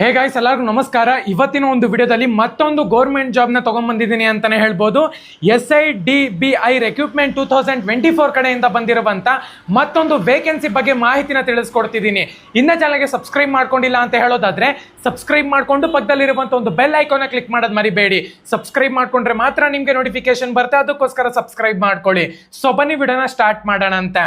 Hey guys, ಎಲ್ಲರಿಗೂ ನಮಸ್ಕಾರ. ಇವತ್ತಿನ ಒಂದು ವಿಡಿಯೋದಲ್ಲಿ ಮತ್ತೊಂದು ಗೌರ್ಮೆಂಟ್ ಜಾಬ್ನ ತೊಗೊಂಡ್ಬಂದಿದ್ದೀನಿ ಅಂತಲೇ ಹೇಳ್ಬೋದು. SIDBI ರಿಕ್ರೂಟ್ಮೆಂಟ್ 2024 ಕಡೆಯಿಂದ ಬಂದಿರುವಂಥ ಮತ್ತೊಂದು ವೇಕೆನ್ಸಿ ಬಗ್ಗೆ ಮಾಹಿತಿನ ತಿಳಿಸ್ಕೊಡ್ತಿದ್ದೀನಿ. ಇನ್ನ ಚಾನಲ್ಗೆ ಸಬ್ಸ್ಕ್ರೈಬ್ ಮಾಡ್ಕೊಂಡಿಲ್ಲ ಅಂತ ಹೇಳೋದಾದ್ರೆ ಸಬ್ಸ್ಕ್ರೈಬ್ ಮಾಡಿಕೊಂಡು ಪಕ್ಕದಲ್ಲಿರುವಂಥ ಒಂದು ಬೆಲ್ ಐಕಾನ್ನ ಕ್ಲಿಕ್ ಮಾಡೋದು ಮರಿಬೇಡಿ. ಸಬ್ಸ್ಕ್ರೈಬ್ ಮಾಡ್ಕೊಂಡ್ರೆ ಮಾತ್ರ ನಿಮಗೆ ನೋಟಿಫಿಕೇಶನ್ ಬರುತ್ತೆ, ಅದಕ್ಕೋಸ್ಕರ ಸಬ್ಸ್ಕ್ರೈಬ್ ಮಾಡ್ಕೊಳ್ಳಿ. ಸೊ ಬನ್ನಿ ವಿಡಿಯೋನ ಸ್ಟಾರ್ಟ್ ಮಾಡೋಣ ಅಂತ.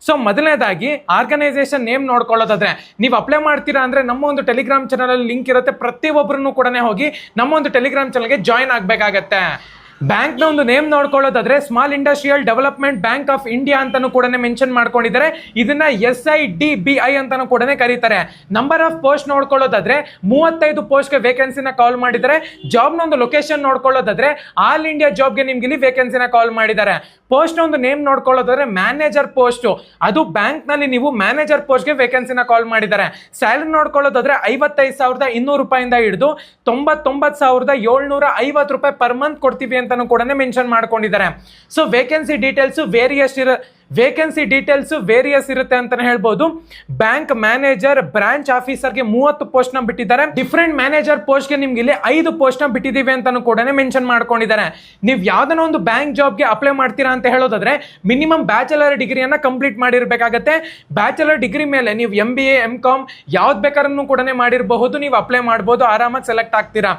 ಸೊ ಮೊದಲನೇದಾಗಿ ಆರ್ಗನೈಸೇಷನ್ ನೇಮ್ ನೋಡ್ಕೊಳ್ಳೋದಾದ್ರೆ, ನೀವು ಅಪ್ಲೈ ಮಾಡ್ತೀರಾ ಅಂದ್ರೆ ನಮ್ಮ ಒಂದು ಟೆಲಿಗ್ರಾಮ್ ಚಾನಲ್ ಲಿಂಕ್ ಇರುತ್ತೆ, ಪ್ರತಿಯೊಬ್ಬರನ್ನು ಕೂಡ ಹೋಗಿ ನಮ್ಮ ಒಂದು ಟೆಲಿಗ್ರಾಮ್ ಚಾನಲ್ಗೆ ಜಾಯಿನ್ ಆಗಬೇಕಾಗತ್ತೆ. ಬ್ಯಾಂಕ್ ನ ಒಂದು ನೇಮ್ ನೋಡ್ಕೊಳ್ಳೋದಾದ್ರೆ small industrial development bank of India ಅಂತಾನು ಕೂಡ ಮೆನ್ಷನ್ ಮಾಡ್ಕೊಂಡಿದ್ದಾರೆ. ಇದನ್ನ SIDBI ಅಂತಾನು ಕೂಡ ಕರೀತಾರೆ. ನಂಬರ್ ಆಫ್ ಪೋಸ್ಟ್ ನೋಡ್ಕೊಳ್ಳೋದಾದ್ರೆ 35 ಪೋಸ್ಟ್ಗೆ ವೇಕೆನ್ಸಿನ ಕಾಲ್ ಮಾಡಿದ್ದಾರೆ. ಜಾಬ್ ನ ಒಂದು ಲೊಕೇಶನ್ ನೋಡ್ಕೊಳ್ಳೋದಾದ್ರೆ ಆಲ್ ಇಂಡಿಯಾ ಜಾಬ್ಗೆ ನಿಮ್ಗೆ ಇಲ್ಲಿ ವೇಕೆನ್ಸಿನ ಕಾಲ್ ಮಾಡಿದ್ದಾರೆ. ಪೋಸ್ಟ್ ಒಂದು ನೇಮ್ ನೋಡ್ಕೊಳ್ಳೋದಾದ್ರೆ ಮ್ಯಾನೇಜರ್ ಪೋಸ್ಟ್, ಅದು ಬ್ಯಾಂಕ್ ನಲ್ಲಿ ನೀವು ಮ್ಯಾನೇಜರ್ ಪೋಸ್ಟ್ಗೆ ವೇಕೆನ್ಸಿನ ಕಾಲ್ ಮಾಡಿದ್ದಾರೆ. ಸ್ಯಾಲರಿ ನೋಡ್ಕೊಳ್ಳೋದಾದ್ರೆ 55,200 ರೂಪಾಯಿಂದ ಹಿಡಿದು 99,750 ರೂಪಾಯಿ ಪರ್ ಮಂತ್ ಕೊಡ್ತೀವಿ ಅಂತ ಕೂಡ ಮೆನ್ಷನ್ ಮಾಡ್ಕೊಂಡಿದ್ದಾರೆ. ಸೊ ವೇಕೆನ್ಸಿ ಡೀಟೇಲ್ಸ್ ವೇರಿಯಸ್ ಇರುತ್ತೆ ಅಂತಾನೆ ಹೇಳ್ಬೋದು. ಬ್ಯಾಂಕ್ ಮ್ಯಾನೇಜರ್ ಬ್ರಾಂಚ್ ಆಫೀಸರ್ಗೆ 30 ಪೋಸ್ಟ್ ನ ಬಿಟ್ಟಿದ್ದಾರೆ. ಡಿಫರೆಂಟ್ ಮ್ಯಾನೇಜರ್ ಪೋಸ್ಟ್ ಗೆ ನಿಮ್ಗೆ ಇಲ್ಲಿ 5 ಪೋಸ್ಟ್ ನ ಬಿಟ್ಟಿದ್ದೀವಿ ಅಂತಾನು ಕೂಡ ಮೆನ್ಷನ್ ಮಾಡ್ಕೊಂಡಿದ್ದಾರೆ. ನೀವು ಯಾವ್ದನ್ನ ಒಂದು ಬ್ಯಾಂಕ್ ಜಾಬ್ಗೆ ಅಪ್ಲೈ ಮಾಡ್ತೀರಾ ಅಂತ ಹೇಳೋದಾದ್ರೆ ಮಿನಿಮಮ್ ಬ್ಯಾಚಲರ್ ಡಿಗ್ರಿಯನ್ನ ಕಂಪ್ಲೀಟ್ ಮಾಡಿರ್ಬೇಕಾಗತ್ತೆ. ಬ್ಯಾಚಲರ್ ಡಿಗ್ರಿ ಮೇಲೆ ನೀವು MBA MCom ಯಾವ್ದು ಬೇಕಾದ್ರೂ ಕೂಡ ಮಾಡಿರಬಹುದು, ನೀವು ಅಪ್ಲೈ ಮಾಡಬಹುದು, ಆರಾಮಾಗಿ ಸೆಲೆಕ್ಟ್ ಆಗ್ತೀರಾ.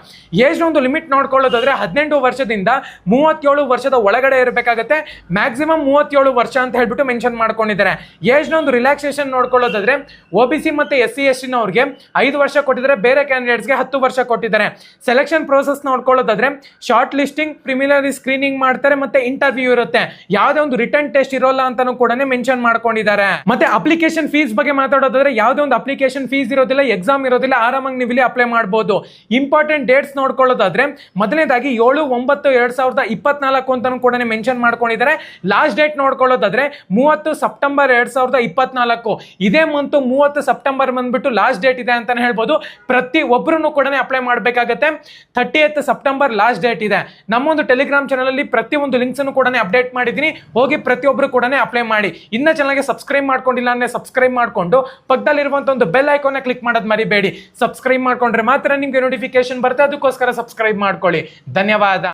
ಏಜ್ ಒಂದು ಲಿಮಿಟ್ ನೋಡ್ಕೊಳ್ಳೋದಾದ್ರೆ 18 ವರ್ಷದಿಂದ 37 ವರ್ಷದ ಒಳಗಡೆ ಇರಬೇಕಾಗತ್ತೆ. ಮ್ಯಾಕ್ಸಿಮಮ್ 37 ವರ್ಷ ಅಂತ ಹೇಳ್ಬಿಟ್ಟು ಮೆನ್ಷನ್ ಮಾಡ್ಕೊಂಡಿದ್ದಾರೆ. ಏಜ್ ನ ಒಂದು ರಿಲ್ಯಾಕ್ಸೇಷನ್ ನೋಡ್ಕೊಳ್ಳೋದಾದ್ರೆ OBC ಮತ್ತೆ SC/ST ನವರಿಗೆ 5 ವರ್ಷ ಕೊಟ್ಟಿದ್ದಾರೆ, ಬೇರೆ ಕ್ಯಾಂಡಿಡೇಟ್ಸ್ಗೆ 10 ವರ್ಷ ಕೊಟ್ಟಿದ್ದಾರೆ. ಸೆಲೆಕ್ಷನ್ ಪ್ರೋಸೆಸ್ ನೋಡ್ಕೊಳ್ಳೋದಾದ್ರೆ ಶಾರ್ಟ್ ಲಿಸ್ಟಿಂಗ್, ಪ್ರಿಲಿಮಿನರಿ ಸ್ಕ್ರೀನಿಂಗ್ ಮಾಡ್ತಾರೆ, ಮತ್ತೆ ಇಂಟರ್ವ್ಯೂ ಇರುತ್ತೆ. ಯಾವುದೇ ಒಂದು ರಿಟರ್ನ್ ಟೆಸ್ಟ್ ಇರೋಲ್ಲ ಅಂತಾನು ಕೂಡ ಮೆನ್ಷನ್ ಮಾಡ್ಕೊಂಡಿದ್ದಾರೆ. ಮತ್ತೆ ಅಪ್ಲಿಕೇಶನ್ ಫೀಸ್ ಬಗ್ಗೆ ಮಾತಾಡೋದಾದ್ರೆ ಯಾವುದೇ ಒಂದು ಅಪ್ಲಿಕೇಶನ್ ಫೀಸ್ ಇರೋದಿಲ್ಲ, ಎಕ್ಸಾಮ್ ಇರೋದಿಲ್ಲ, ಆರಾಮಾಗಿ ನೀವು ಇಲ್ಲಿ ಅಪ್ಲೈ ಮಾಡಬಹುದು. ಇಂಪಾರ್ಟೆಂಟ್ ಡೇಟ್ಸ್ ನೋಡ್ಕೊಳ್ಳೋದಾದ್ರೆ ಮೊದಲನೇದಾಗಿ 7/9/2024 ಅಂತಾನು ಕೂಡ ಮೆನ್ಷನ್ ಮಾಡ್ಕೊಂಡಿದ್ದಾರೆ. ಲಾಸ್ಟ್ ಡೇಟ್ ನೋಡ್ಕೊಳ್ಳೋದಾದ್ರೆ 30 ಸೆಪ್ಟೆಂಬರ್ 2024. ಇದೇ ಮಂತ್ 30 ಸೆಪ್ಟೆಂಬರ್ ಬಂದ್ಬಿಟ್ಟು ಲಾಸ್ಟ್ ಡೇಟ್ ಇದೆ ಅಂತಾನೆ ಹೇಳ್ಬೋದು. ಪ್ರತಿ ಒಬ್ಬರು ಕೂಡ ಅಪ್ಲೈ ಮಾಡಬೇಕಾಗತ್ತೆ. 30th ಸೆಪ್ಟೆಂಬರ್ ಲಾಸ್ಟ್ ಡೇಟ್ ಇದೆ. ನಮ್ಮೊಂದು ಟೆಲಿಗ್ರಾಮ್ ಚಾನಲ್ ಅಲ್ಲಿ ಪ್ರತಿಯೊಂದು ಲಿಂಕ್ಸ್ ಅನ್ನು ಕೂಡ ಅಪ್ಡೇಟ್ ಮಾಡಿದ್ದೀನಿ, ಹೋಗಿ ಪ್ರತಿಯೊಬ್ಬರು ಕೂಡ ಅಪ್ಲೈ ಮಾಡಿ. ಇನ್ನ ಚಾನಲ್ಗೆ ಸಬ್ಸ್ಕ್ರೈಬ್ ಮಾಡ್ಕೊಂಡಿಲ್ಲ ಅಂದ್ರೆ ಸಬ್ಸ್ಕ್ರೈಬ್ ಮಾಡ್ಕೊಂಡು ಪಕ್ಕದಲ್ಲಿರುವಂತ ಒಂದು ಬೆಲ್ ಐಕಾನ್ ಕ್ಲಿಕ್ ಮಾಡೋದು ಮರಿಬೇಡಿ. ಸಬ್ಸ್ಕ್ರೈಬ್ ಮಾಡ್ಕೊಂಡ್ರೆ ಮಾತ್ರ ನಿಮ್ಗೆ ನೋಟಿಫಿಕೇಶನ್ ಬರುತ್ತೆ, ಅದಕ್ಕೋಸ್ಕರ ಸಬ್ಸ್ಕ್ರೈಬ್ ಮಾಡ್ಕೊಳ್ಳಿ. ಧನ್ಯವಾದ.